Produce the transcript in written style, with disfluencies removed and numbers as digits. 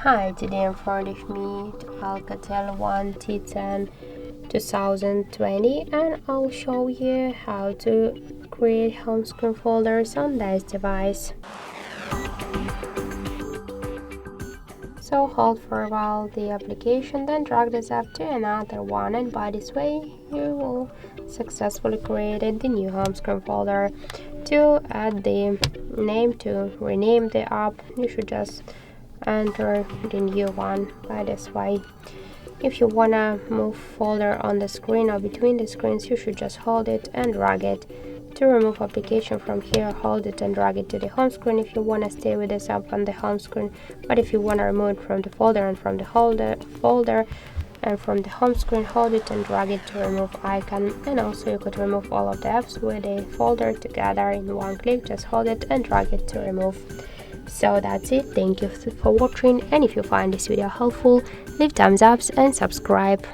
Hi, today in front of me the Alcatel One T10 2020, and I'll show you how to create home screen folders on this device. So hold for a while the application, then drag this app to another one, and by this way you will successfully create the new home screen folder. To add the name, to rename the app, you should just enter the new one by this way. If you wanna move folder on the screen or between the screens, you should just hold it and drag it. To remove application from here, hold it and drag it to the home screen if you wanna stay with this app on the home screen. But if you wanna remove it from the folder and from the folder and from the home screen, hold it and drag it to remove icon. And also you could remove all of the apps with a folder together in one click. Just hold it and drag it to remove. So that's it. Thank you for watching, and if you find this video helpful, leave thumbs up and subscribe.